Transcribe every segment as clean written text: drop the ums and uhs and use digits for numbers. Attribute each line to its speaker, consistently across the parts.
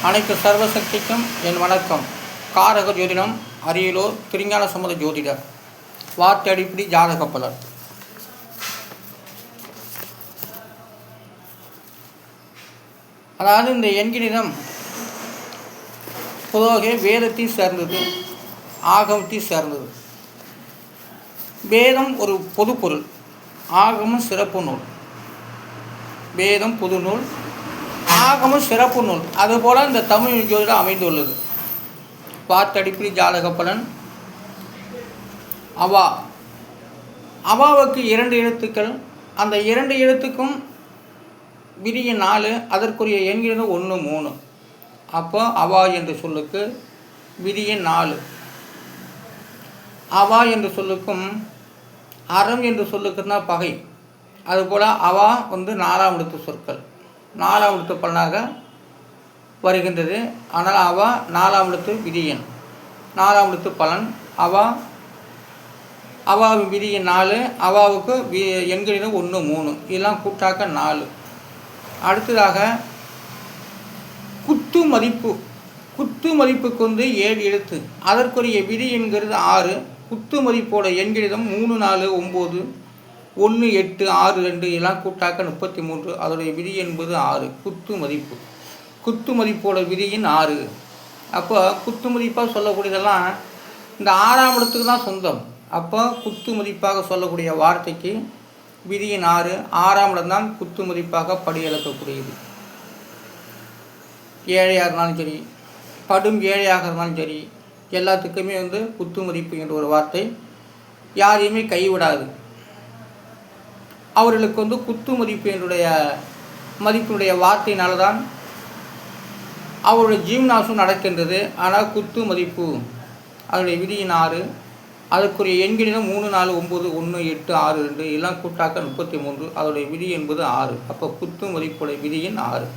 Speaker 1: அனைத்து சர்வசக்திக்கும் என் வணக்கம். காரக ஜோதிடம், அரியலூர் திருஞான சம்பந்த ஜோதிடர். வார்த்தை அடிப்படை ஜாதக பலர். அதாவது இந்த எண்கணிதம் பொதுவாக வேதத்தை சேர்ந்தது, ஆகமத்தை சேர்ந்தது. வேதம் ஒரு பொது பொருள், ஆகமம் சிறப்பு நூல். வேதம் பொது நூல், ஆகமும் சிறப்பு நூல். அதுபோல் இந்த தமிழ் ஜோதிடம் அமைந்துள்ளது. வார்த்தடிப்படை ஜாதக பலன். அவா, அவாவுக்கு 2 எழுத்துக்கள். அந்த 2 எழுத்துக்கும் விதிய 4, அதற்குரிய எண்கிறது 1, 3. அப்போ அவா என்ற சொல்லுக்கு விதிய 4. அவா என்ற சொல்லுக்கும் அறம் என்று சொல்லுக்குன்னா பகை. அதுபோல் அவா 4ஆம் எழுத்து சொற்கள், 4ஆம் எழுத்து பலனாக வருகின்றது. ஆனால் அவா 4ஆம் எழுத்து விதியன், 4ஆம் எழுத்து பலன். அவாவின் விதியன் 4, அவாவுக்கு எண்களிடம் 1, 3, இதெல்லாம் கூட்டாக்க 4. அடுத்ததாக குத்து மதிப்பு. குத்து மதிப்புக்கு 7 எழுத்து, அதற்குரிய விதி என்கிறது 6. குத்து மதிப்போட எண்களிடம் 3, 4, 9, 1, 8, 6, 2 எல்லாம் கூட்டாக்க 33. அதோடைய விதி என்பது 6. குத்து மதிப்பு, குத்து மதிப்போட விதியின் 6. அப்போ குத்து மதிப்பாக சொல்லக்கூடியதெல்லாம் இந்த 6ஆம் இடத்துக்கு தான் சொந்தம். அப்போ குத்து மதிப்பாக சொல்லக்கூடிய வார்த்தைக்கு விதியின் 6, 6ஆம் இடம் தான் குத்து மதிப்பாக படியளக்கக்கூடியது. ஏழையாக இருந்தாலும் சரி, படும் ஏழையாக இருந்தாலும் சரி, எல்லாத்துக்குமே குத்து மதிப்பு என்ற ஒரு வார்த்தை யாரையுமே கைவிடாது. அவர்களுக்கு குத்து மதிப்பு என்னுடைய மதிப்பினுடைய வார்த்தையினால்தான் அவருடைய ஜீவனாசம் நடக்கின்றது. ஆனால் குத்து மதிப்பு அதனுடைய விதியின் 6, அதற்குரிய எண்களிடம் 3, 4, 9, 1, 8, 6, 2 எல்லாம் கூட்டாக்க 33. அதனுடைய விதி என்பது 6. அப்போ குத்து மதிப்புடைய விதியின் 6.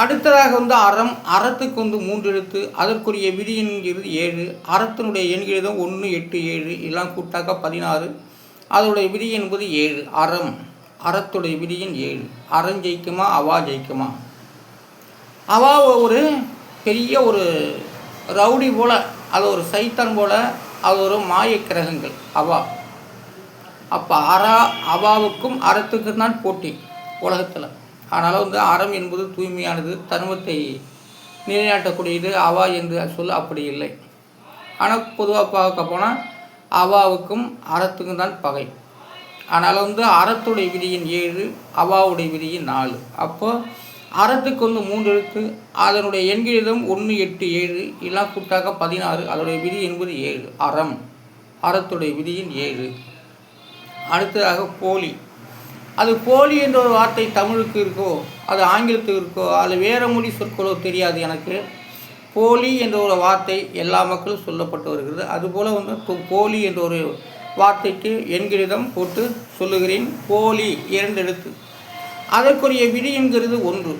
Speaker 1: அடுத்ததாக அறம். அறத்துக்கு 3 எழுத்து, அதற்குரிய விதி என்கிறது 7. அறத்தினுடைய எண்களிடம் 1, 8, 7 எல்லாம் கூட்டாக்க 16. அதோடைய விதி என்பது 7. அறம், அறத்துடைய விதியின் 7. அறம் ஜெயிக்குமா, அவா ஜெயிக்குமா? அவா ஒரு பெரிய ஒரு ரவுடி போல், அது ஒரு சைத்தான் போல், அது ஒரு மாய கிரகங்கள் அவா. அப்போ அவாவுக்கும் அறத்துக்கும் தான் போட்டி உலகத்தில். அதனால் அறம் என்பது தூய்மையானது, தர்மத்தை நிலைநாட்டக்கூடியது. அவா என்று சொல்ல அப்படி இல்லை. ஆனால் பொதுவாக பார்க்க போனால் அவாவுக்கும் அறத்துக்கும் தான் பகை. ஆனால் அறத்துடைய விதியின் 7, அவாவுடைய விதியின் 4. அப்போ அறத்துக்கு 3 எழுத்து, அதனுடைய எண்களிடம் 1, 8, 7 எல்லாம் கூட்டாக 16. அதனுடைய விதி என்பது 7. அறம், அறத்துடைய விதியின் 7. அடுத்ததாக போலி. அது போலி என்ற ஒரு வார்த்தை தமிழுக்கு இருக்கோ, அது ஆங்கிலத்துக்கு இருக்கோ, அது வேறு மொழி சொற்களோ தெரியாது எனக்கு. போலி என்ற ஒரு வார்த்தை எல்லா மக்களும் சொல்லப்பட்டு வருகிறது. அதுபோல் போலி என்ற ஒரு வார்த்தைக்கு எண்களிடம் போட்டு சொல்லுகிறேன். போலி 2 எழுத்து, அதற்குரிய விதி என்கிறது 1.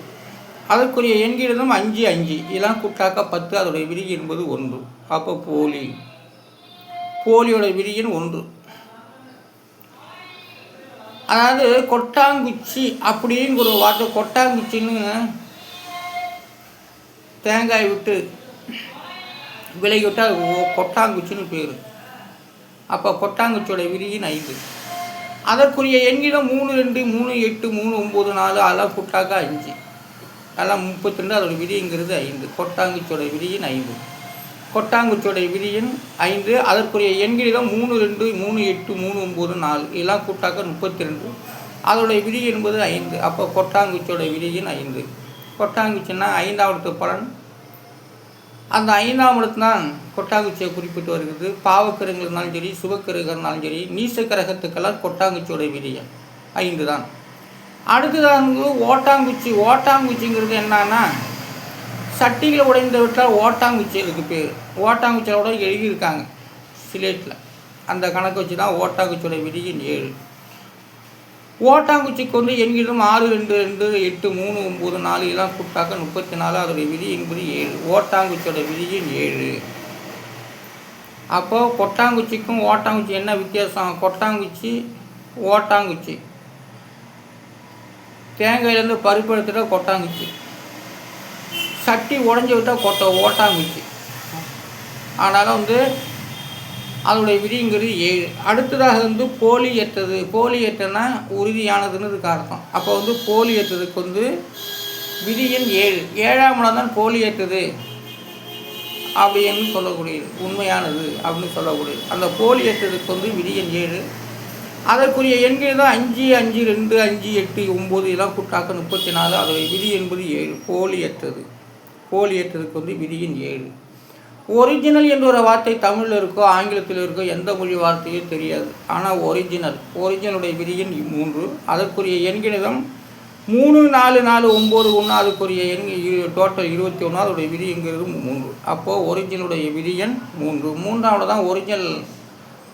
Speaker 1: அதற்குரிய எண்களிடம் 5, 5 இதெல்லாம் கூட்டாக்க 10. அதோடைய விதி என்பது 1. அப்போ போலி, போலியோட விதியின் 1. அதாவது கொட்டாங்குச்சி அப்படிங்கிற ஒரு வார்த்தை. கொட்டாங்குச்சின்னு தேங்காய் விட்டு விலகி விட்டால் கொட்டாங்குச்சின்னு பேர். அப்போ கொட்டாங்குச்சியோட விதியின் 5. அதற்குரிய எண்களிடம் 3, 2, 3, 8, 3, 9, 4 அதெல்லாம் கூட்டாக்க 5, அதெல்லாம் 32. அதோட விதிங்கிறது 5. கொட்டாங்குச்சியோட விதியின் 5. கொட்டாங்குச்சியோட விதியின் 5. அதற்குரிய எண்களிடம் 3, 2, 3, 8, 3, 9, 4 இதெல்லாம் கூட்டாக்க 32. அதோடைய விதி என்பது 5. அப்போ கொட்டாங்குச்சியோட விதியின் 5. கொட்டாங்குச்சின்னா 5ஆம் இடத்து பலன். அந்த 5ஆம் இடத்து தான் கொட்டாங்குச்சியை குறிப்பிட்டு வருகிறது. பாவக்கிரகங்கள் இருந்தாலும் சரி, சுபக்கிரகம் இருந்தாலும் சரி, நீச கிரகத்துக்கெல்லாம் கொட்டாங்குச்சியோட விதி 5 தான். அடுத்ததாக ஓட்டாங்குச்சி. ஓட்டாங்குச்சிங்கிறது என்னன்னா, சட்டிகளை உடைந்து விட்டால் ஓட்டாங்குச்சி அதுக்கு பேர். ஓட்டாங்குச்சியோட எழுதியிருக்காங்க சிலேட்டில். அந்த கணக்கு வச்சு தான் ஓட்டாங்குச்சியோட விதியின் 7. ஓட்டாங்குச்சிக்கு எண்களிடம் 6, 2, 2, 8, 3, 9, 4 இதெல்லாம் கூட்டாக்க 34. அதோடைய விதி என்பது 7. ஓட்டாங்குச்சியோட விதியின் 7. அப்போது கொட்டாங்குச்சிக்கும் ஓட்டாங்குச்சி என்ன வித்தியாசம்? கொட்டாங்குச்சி, ஓட்டாங்குச்சி தேங்காயிலேருந்து பருப்பு எடுத்துகிட்டா கொட்டாங்குச்சி, சட்டி உடஞ்சி விட்டால் ஓட்டாங்குச்சி. அதனால் அதனுடைய விதிங்கிறது 7. அடுத்ததாக போலியற்றது. போலியற்றனா உறுதியானதுன்னு இதுக்கு அர்த்தம். அப்போ போலியற்றதுக்கு விதியின் 7. 7ஆம் இடம் தான் போலியற்றது அப்படின்னு சொல்லக்கூடியது, உண்மையானது அப்படின்னு சொல்லக்கூடியது. அந்த போலியற்றதுக்கு விதியின் 7. அதற்குரிய எண்கள் தான் 5, 5, 2, 5, 8, 9 இதெல்லாம் கூட்டாக்க 34. அதோடைய விதி என்பது 7. போலியற்றது. போலியற்றதுக்கு விதியின் 7. ஒரிஜினல் என்ற ஒரு வார்த்தை தமிழில் இருக்கோ ஆங்கிலத்தில் இருக்கோ எந்த மொழி வார்த்தையும் தெரியாது. ஆனால் ஒரிஜினலுடைய விதியின் 3. அதற்குரிய எண்கிணிதம் 3, 4, 4, 9, 1. அதுக்குரிய எண் டோட்டல் 21. அதோடைய விதிங்கிறது 3. அப்போது ஒரிஜினலுடைய விதியன் 3. 3ஆவது தான்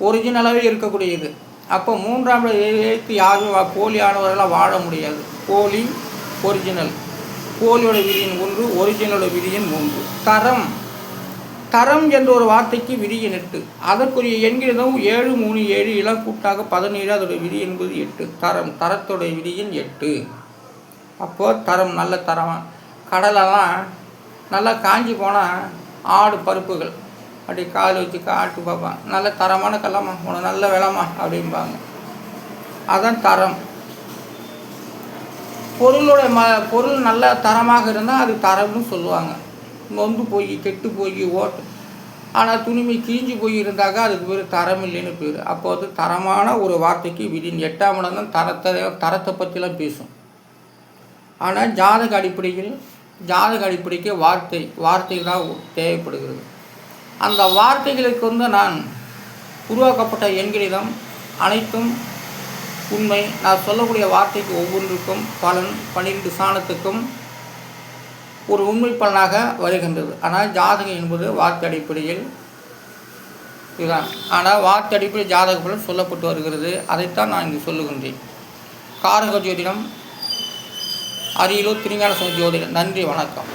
Speaker 1: ஒரிஜினலாகவே இருக்கக்கூடியது. அப்போ 3ஆம் எழுத்து யாரும் போலியானவர்களாக வாழ முடியாது. போலி, ஒரிஜினல். போலியோட விதியின் 1, ஒரிஜினலோட விதியின் 3. தரம் என்ற ஒரு வார்த்தைக்கு விதியின் 8. அதற்குரிய எண்கிணிதம் 7, 3, 7 இளம் கூட்டாக 17. அதோடைய விதி என்பது 8. தரத்தோடைய விதியின் 8. அப்போது தரம் நல்ல தரமாக கடலெல்லாம் நல்லா காஞ்சி போனால் ஆடு பருப்புகள் அப்படி கால் வச்சு காட்டு பார்ப்பான், நல்ல தரமான கல்லம்மா, உனக்கு நல்ல விலைம்மா அப்படிம்பாங்க. அதுதான் தரம். பொருள் நல்ல தரமாக இருந்தால் அது தரம்னு சொல்லுவாங்க. நொந்து போய் கெட்டு போய் ஆனால் துணிமை கிழிஞ்சு போய் இருந்தாக்கா அதுக்கு பேர் தரம் இல்லைன்னு பேர். அப்போ தரமான ஒரு வார்த்தைக்கு விதின் 8ஆம் இடம் தான் தரத்தை பற்றிலாம் பேசும். ஆனால் ஜாதக அடிப்படைக்கு வார்த்தை தான் தேவைப்படுகிறது. அந்த வார்த்தைகளுக்கு நான் உருவாக்கப்பட்ட எண்கிணிதம் அனைத்தும் உண்மை. நான் சொல்லக்கூடிய வார்த்தைக்கு ஒவ்வொன்றுக்கும் பலன் 12 சாணத்துக்கும் ஒரு உண்மை பலனாக வருகின்றது. ஆனால் ஜாதகம் என்பது வார்த்தை அடிப்படையில் இதுதான். ஆனால் வார்த்தை அடிப்படையில் ஜாதக பலன் சொல்லப்பட்டு வருகிறது. அதைத்தான் நான் இங்கு சொல்லுகின்றேன். காரக ஜோதிடம், அரியலூர் திருஞான ஜோதிடம். நன்றி, வணக்கம்.